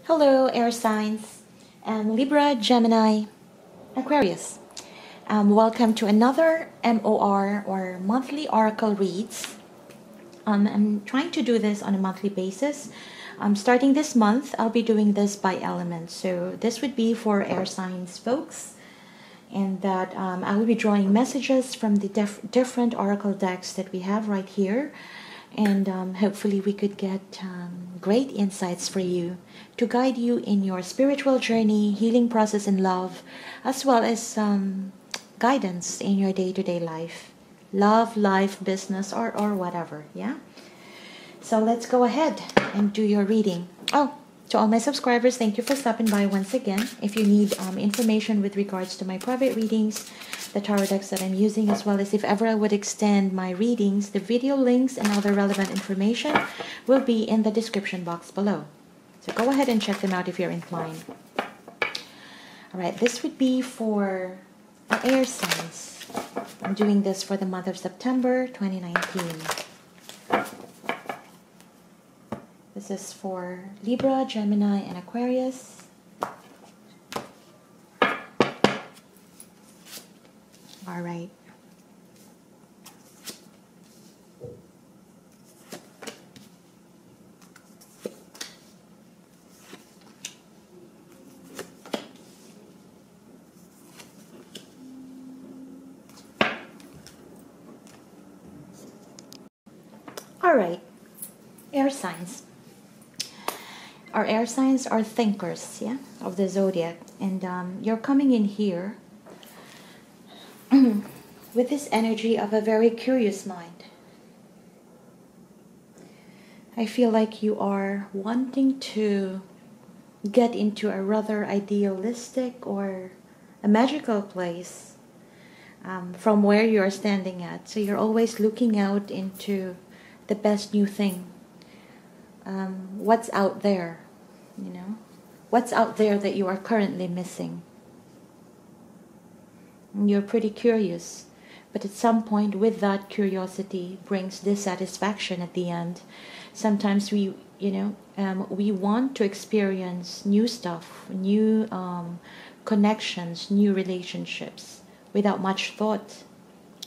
Hello, air signs, Libra, Gemini, Aquarius. Welcome to another MOR or monthly oracle reads. I'm trying to do this on a monthly basis. Starting this month, I'll be doing this by element. So this would be for air signs folks, and that I will be drawing messages from the different oracle decks that we have right here. And hopefully we could get great insights for you to guide you in your spiritual journey, healing process in love, as well as guidance in your day-to-day life. Love, life, business, or whatever, yeah? So let's go ahead and do your reading. Oh, to all my subscribers, thank you for stopping by once again. If you need information with regards to my private readings, the tarot decks that I'm using, as well as if ever I would extend my readings, the video links and other relevant information will be in the description box below. So go ahead and check them out if you're inclined. Alright, this would be for the air signs. I'm doing this for the month of September 2019. This is for Libra, Gemini, and Aquarius. All right. All right. Air signs. Our air signs are thinkers, yeah, of the zodiac, and you're coming in here with this energy of a very curious mind. I feel like you are wanting to get into a rather idealistic or a magical place from where you are standing at. So you're always looking out into the best new thing. What's out there, you know? What's out there that you are currently missing? And you're pretty curious, but at some point with that curiosity brings dissatisfaction at the end. Sometimes we want to experience new stuff, new connections, new relationships without much thought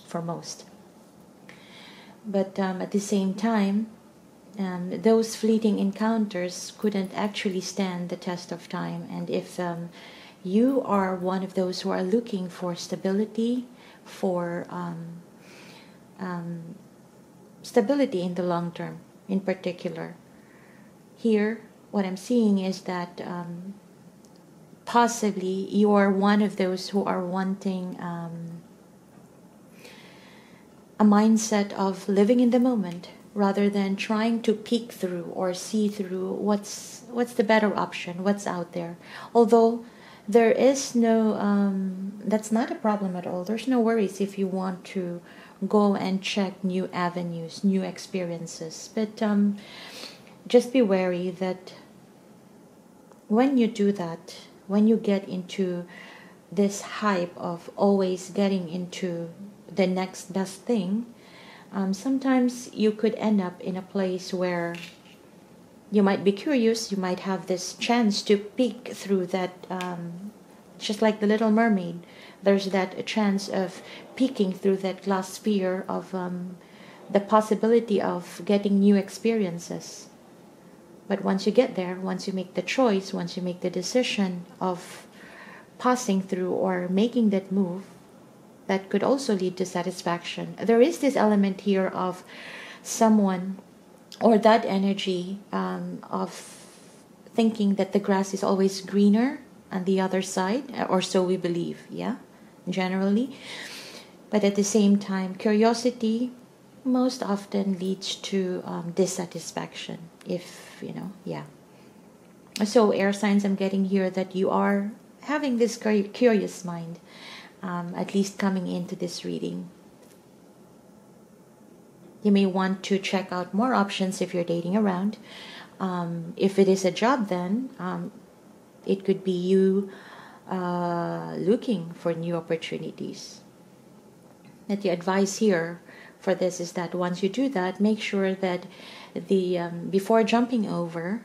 for most. But at the same time, those fleeting encounters couldn't actually stand the test of time. And if you are one of those who are looking for stability, for stability in the long term in particular, here what I'm seeing is that possibly you are one of those who are wanting a mindset of living in the moment, rather than trying to peek through or see through what's the better option, what's out there. Although there is no, that's not a problem at all. There's no worries if you want to go and check new avenues, new experiences. But just be wary that when you do that, when you get into this hype of always getting into the next best thing, sometimes you could end up in a place where you might be curious, you might have this chance to peek through that, just like the Little Mermaid, there's that chance of peeking through that glass sphere of the possibility of getting new experiences. But once you get there, once you make the choice, once you make the decision of passing through or making that move, that could also lead to satisfaction. There is this element here of someone or that energy of thinking that the grass is always greener on the other side, or so we believe, yeah, generally. But at the same time, curiosity most often leads to dissatisfaction, if, yeah. So air signs, I'm getting here that you are having this very curious mind, at least coming into this reading. You may want to check out more options if you're dating around. If it is a job, then it could be you looking for new opportunities. That the advice here for this is that once you do that, make sure that the before jumping over,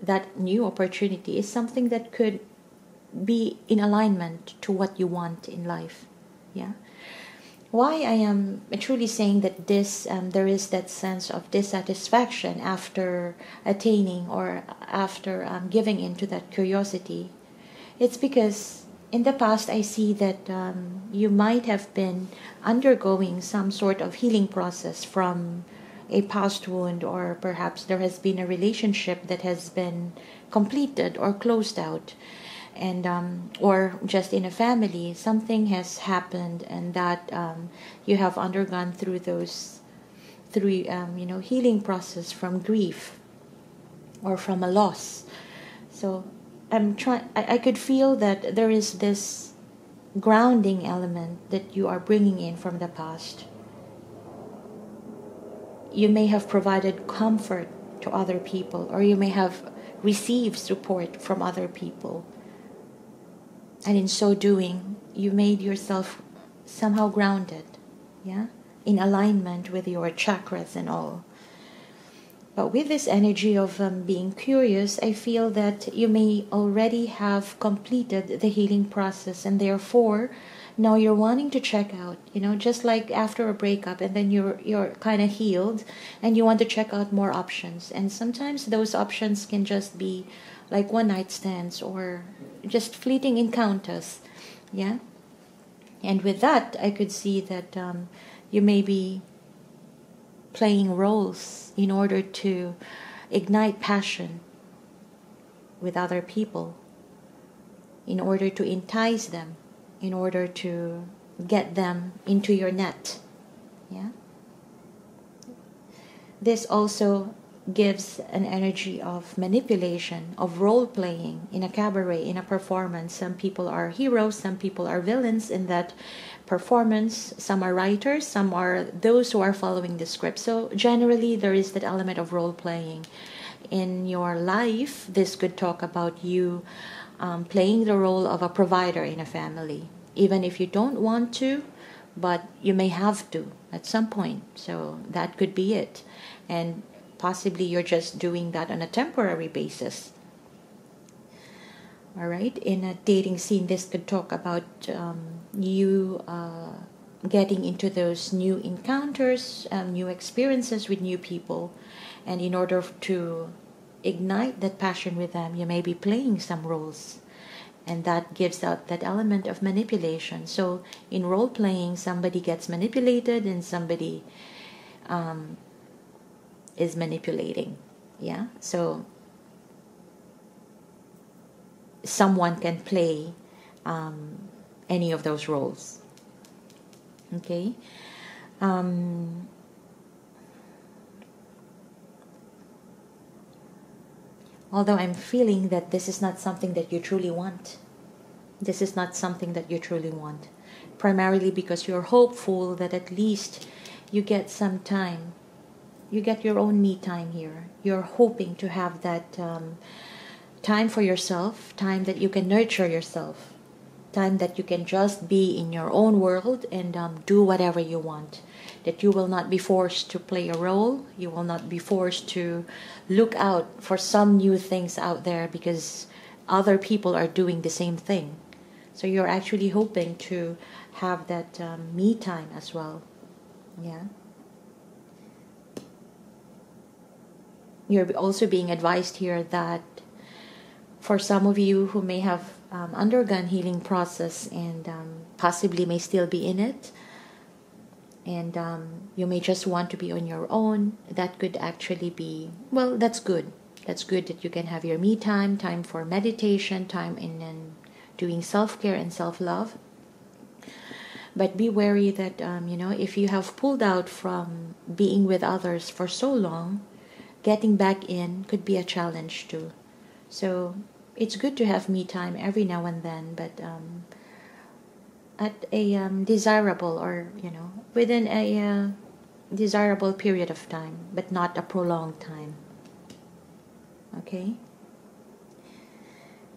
that new opportunity is something that could be in alignment to what you want in life. Yeah. Why I am truly saying that this there is that sense of dissatisfaction after attaining or after giving into that curiosity, it's because in the past I see that you might have been undergoing some sort of healing process from a past wound, or perhaps there has been a relationship that has been completed or closed out, and or just in a family something has happened, and that you have undergone through those healing process from grief or from a loss. So I could feel that there is this grounding element that you are bringing in from the past. You may have provided comfort to other people, or you may have received support from other people. And in so doing, you made yourself somehow grounded, yeah, in alignment with your chakras and all. But with this energy of being curious, I feel that you may already have completed the healing process, and therefore now you're wanting to check out, just like after a breakup, and then you're kind of healed and you want to check out more options. And sometimes those options can just be like one night stands or just fleeting encounters. Yeah. And with that, I could see that you may be playing roles in order to ignite passion with other people, in order to entice them, in order to get them into your net. Yeah. This also gives an energy of manipulation, of role playing in a cabaret, in a performance. Some people are heroes, some people are villains in that performance, some are writers, some are those who are following the script. So generally there is that element of role playing in your life. This could talk about you playing the role of a provider in a family, even if you don't want to, but you may have to at some point. So that could be it. And possibly you're just doing that on a temporary basis. All right. In a dating scene, this could talk about you getting into those new encounters, new experiences with new people. And in order to ignite that passion with them, you may be playing some roles. And that gives out that element of manipulation. So in role playing, somebody gets manipulated and somebody is manipulating. Yeah. So someone can play any of those roles. Okay. Although I'm feeling that this is not something that you truly want. This is not something that you truly want. Primarily because you're hopeful that at least you get some time. You get your own me time here. You're hoping to have that time for yourself, time that you can nurture yourself, time that you can just be in your own world and do whatever you want. That you will not be forced to play a role. You will not be forced to look out for some new things out there because other people are doing the same thing. So you're actually hoping to have that me time as well. Yeah. You're also being advised here that for some of you who may have undergone healing process and possibly may still be in it, and you may just want to be on your own, that could actually be, well, that's good. That's good that you can have your me time, time for meditation, time in doing self-care and self-love. But be wary that, if you have pulled out from being with others for so long, getting back in could be a challenge too. So it's good to have me time every now and then, but at a desirable, or within a desirable period of time, but not a prolonged time. Okay.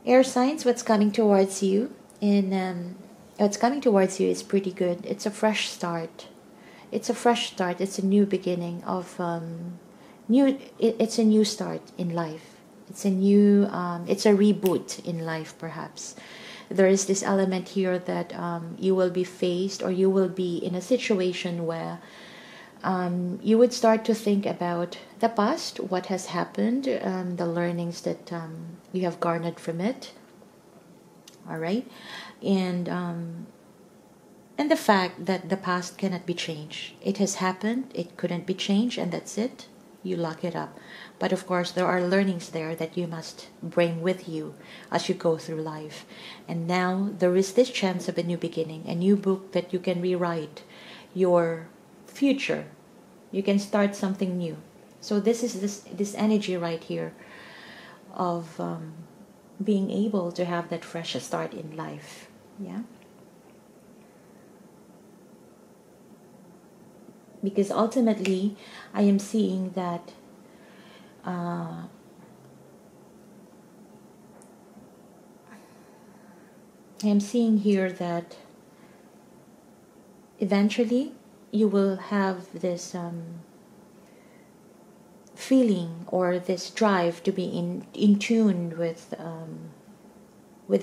Air signs, what's coming towards you? What's coming towards you is pretty good. It's a fresh start. It's a fresh start. It's a new beginning of it's a new start in life. It's a new, it's a reboot in life, perhaps. There is this element here that you will be faced, or you will be in a situation where you would start to think about the past, what has happened, the learnings that you have garnered from it. All right, and the fact that the past cannot be changed. It has happened. It couldn't be changed, and that's it. You lock it up. But of course, there are learnings there that you must bring with you as you go through life. And now there is this chance of a new beginning, a new book that you can rewrite your future. You can start something new. So this is this energy right here of being able to have that fresh start in life. Yeah. Because ultimately, I am seeing that I am seeing here that eventually you will have this feeling, or this drive to be in tune with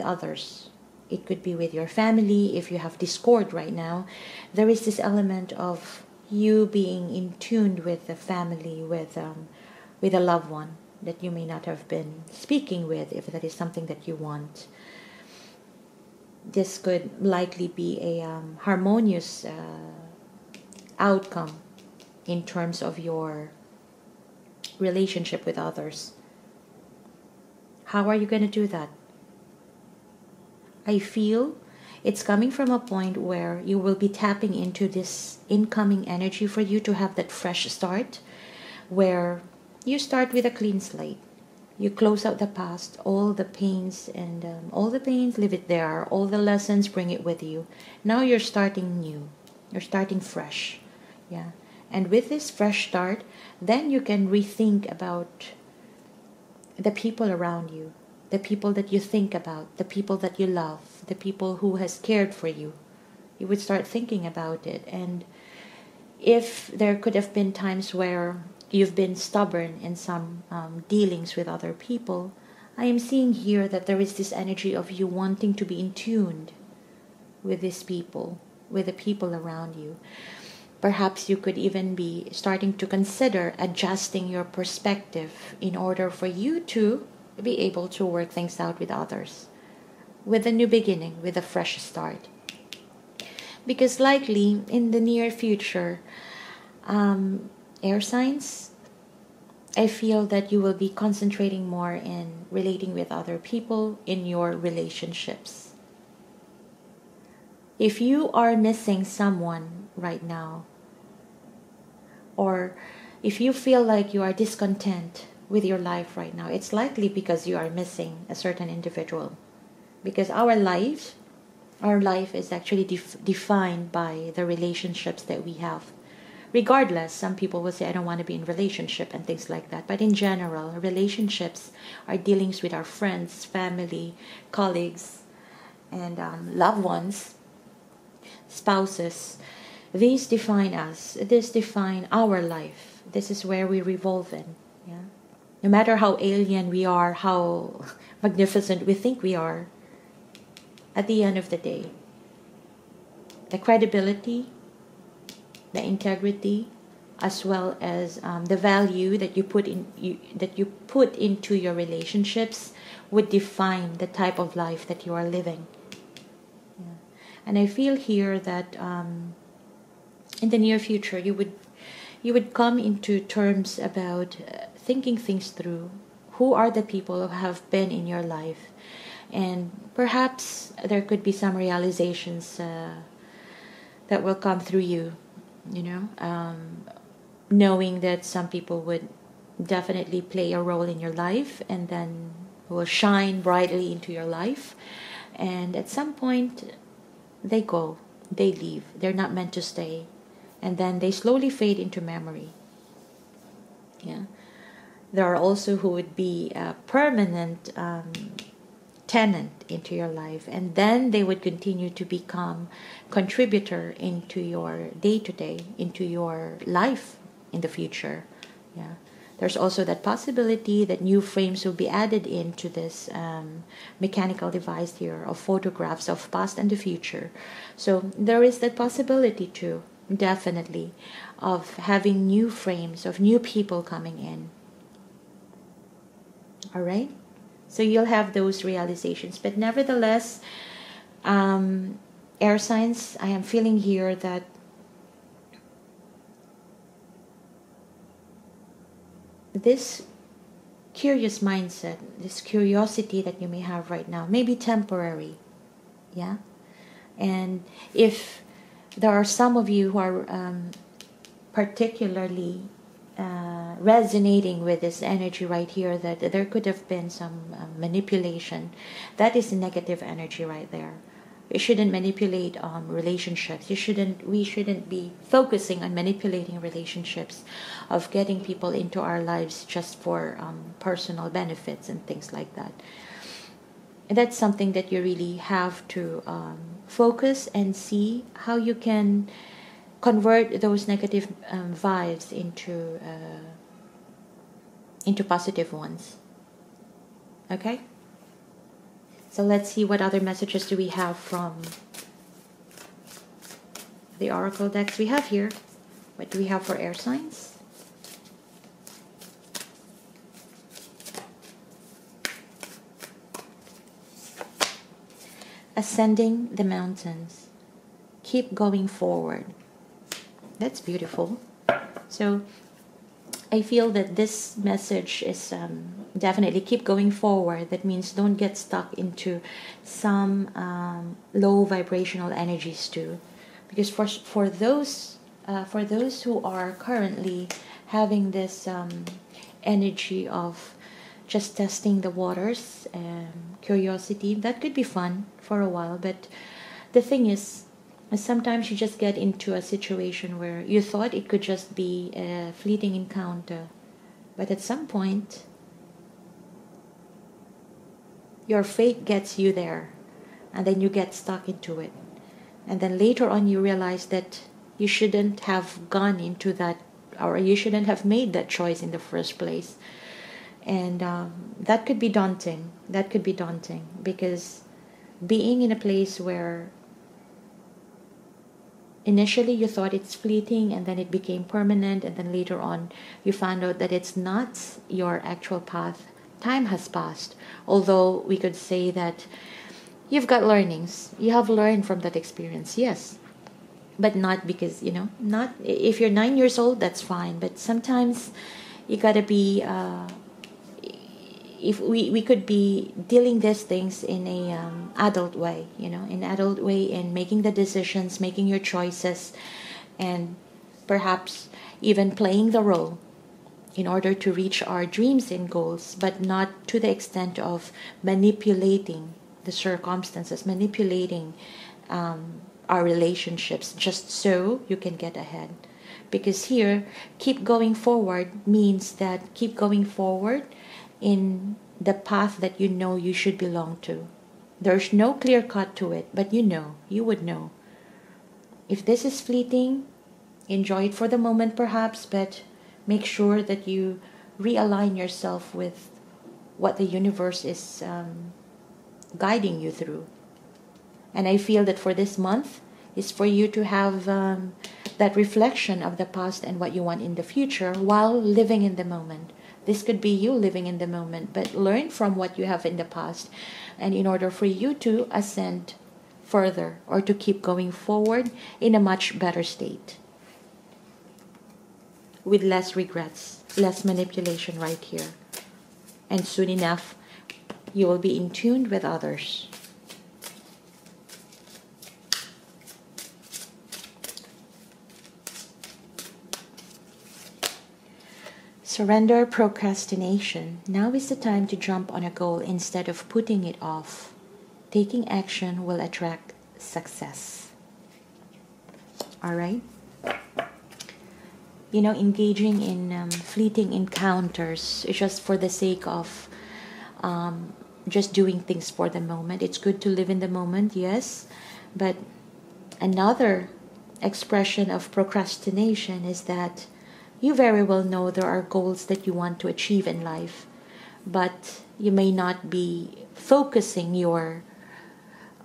others. It could be with your family. If you have discord right now, there is this element of you being in tune with the family, with a loved one that you may not have been speaking with, if that is something that you want. This could likely be a harmonious outcome in terms of your relationship with others. How are you going to do that? I feel it's coming from a point where you will be tapping into this incoming energy for you to have that fresh start, where you start with a clean slate. You close out the past, all the pains, and all the pains, leave it there. All the lessons, bring it with you. Now you're starting new. You're starting fresh. Yeah. And with this fresh start, then you can rethink about the people around you, the people that you think about, the people that you love, the people who has cared for you. You would start thinking about it. And if there could have been times where you've been stubborn in some dealings with other people, I am seeing here that there is this energy of you wanting to be in tune with these people, with the people around you. Perhaps you could even be starting to consider adjusting your perspective in order for you to be able to work things out with others, with a new beginning, with a fresh start. Because likely in the near future, air signs, I feel that you will be concentrating more in relating with other people in your relationships. If you are missing someone right now, or if you feel like you are discontent with your life right now, it's likely because you are missing a certain individual. Because our life is actually defined by the relationships that we have. Regardless, some people will say, I don't want to be in a relationship and things like that. But in general, relationships are dealings with our friends, family, colleagues, and loved ones, spouses. These define us. These define our life. This is where we revolve in. Yeah? No matter how alien we are, how magnificent we think we are, at the end of the day, the credibility, the integrity, as well as the value that you put into your relationships would define the type of life that you are living. Yeah. And I feel here that in the near future you would come into terms about thinking things through. Who are the people who have been in your life? And perhaps there could be some realizations that will come through you, knowing that some people would definitely play a role in your life and then will shine brightly into your life. And at some point, they go, they leave. They're not meant to stay. And then they slowly fade into memory. Yeah. There are also who would be a permanent tenant into your life, and then they would continue to become contributor into your day-to-day, into your life in the future. Yeah. There's also that possibility that new frames will be added into this mechanical device here of photographs of past and the future. So there is that possibility too, definitely, of having new frames, of new people coming in. All right? So you'll have those realizations. But nevertheless, air signs, I am feeling here that this curious mindset, this curiosity that you may have right now, may be temporary. Yeah? And if there are some of you who are particularly resonating with this energy right here, that there could have been some manipulation, that is negative energy right there. We shouldn't manipulate relationships. We shouldn't be focusing on manipulating relationships, of getting people into our lives just for personal benefits and things like that. And that's something that you really have to focus and see how you can convert those negative vibes into positive ones. Okay? So let's see what other messages do we have from the oracle decks we have here. What do we have for air signs? Ascending the mountains. Keep going forward. That's beautiful. So I feel that this message is definitely keep going forward. That means don't get stuck into some low vibrational energies too, because for those who are currently having this energy of just testing the waters and curiosity, that could be fun for a while. But the thing is, sometimes you just get into a situation where you thought it could just be a fleeting encounter, but at some point your fate gets you there, and then you get stuck into it, and then later on you realize that you shouldn't have gone into that, or you shouldn't have made that choice in the first place. And that could be daunting. That could be daunting, because being in a place where initially you thought it's fleeting, and then it became permanent, and then later on you found out that it's not your actual path. Time has passed. Although we could say that you've got learnings. You have learned from that experience, yes. But not because, not if you're 9 years old, that's fine. But sometimes you gotta be, if we could be dealing these things in a adult way, in adult way, in making the decisions, making your choices, and perhaps even playing the role in order to reach our dreams and goals, but not to the extent of manipulating the circumstances, manipulating our relationships just so you can get ahead. Because here, keep going forward means that keep going forward in the path that you should belong to. There's no clear cut to it, but you would know. If this is fleeting, enjoy it for the moment perhaps, but make sure that you realign yourself with what the universe is guiding you through. And I feel that for this month is for you to have that reflection of the past and what you want in the future while living in the moment. This could be you living in the moment, but learn from what you have in the past, and in order for you to ascend further or to keep going forward in a much better state, with less regrets, less manipulation right here. And soon enough, you will be in tune with others. Surrender procrastination. Now is the time to jump on a goal instead of putting it off. Taking action will attract success. All right? Engaging in fleeting encounters just for the sake of just doing things for the moment. It's good to live in the moment, yes, but another expression of procrastination is that you very well know there are goals that you want to achieve in life, but you may not be focusing your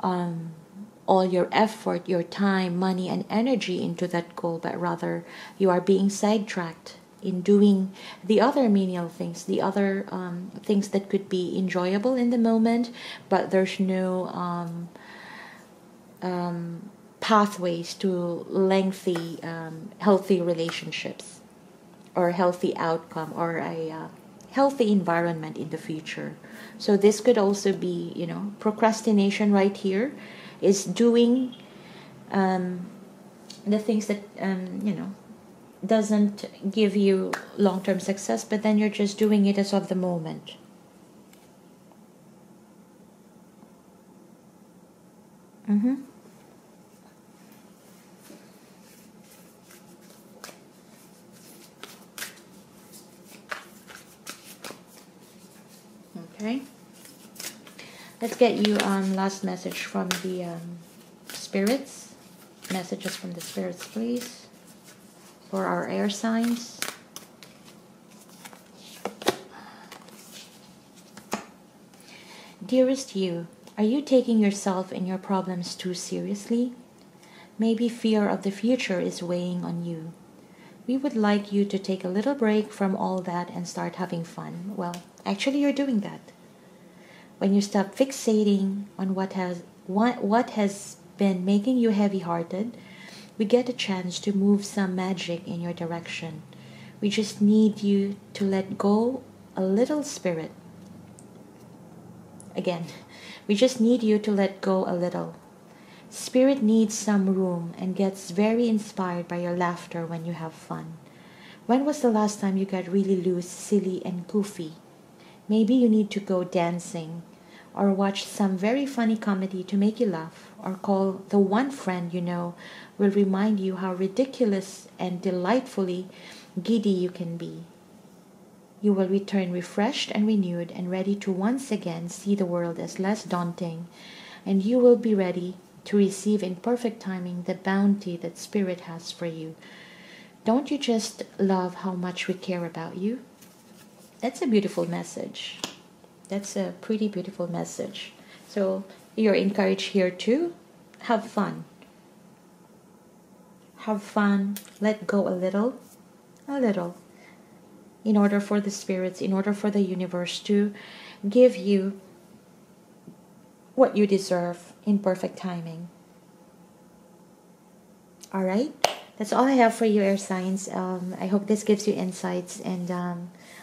all your effort, your time, money, and energy into that goal, but rather you are being sidetracked in doing the other menial things, the other things that could be enjoyable in the moment, but there's no pathways to lengthy, healthy relationships or healthy outcome or a healthy environment in the future. So this could also be, procrastination right here is doing the things that, doesn't give you long-term success, but then you're just doing it as of the moment. Okay. Let's get you last message from the spirits. Messages from the spirits, please, for our air signs. Dearest you, are you taking yourself and your problems too seriously? Maybe fear of the future is weighing on you. We would like you to take a little break from all that and start having fun. Well, actually you're doing that. When you stop fixating on what has been making you heavy-hearted, we get a chance to move some magic in your direction. We just need you to let go a little, spirit. Again, we just need you to let go a little. Spirit needs some room and gets very inspired by your laughter when you have fun. When was the last time you got really loose, silly, and goofy? Maybe you need to go dancing, or watch some very funny comedy to make you laugh, or call the one friend you know will remind you how ridiculous and delightfully giddy you can be. You will return refreshed and renewed and ready to once again see the world as less daunting, and you will be ready to receive in perfect timing the bounty that Spirit has for you. Don't you just love how much we care about you? That's a beautiful message. That's a pretty beautiful message. So you're encouraged here to have fun. Have fun. Let go a little. In order for the spirits, in order for the universe to give you what you deserve in perfect timing. All right? That's all I have for you, air signs. I hope this gives you insights, and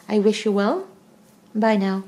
I wish you well. Bye now.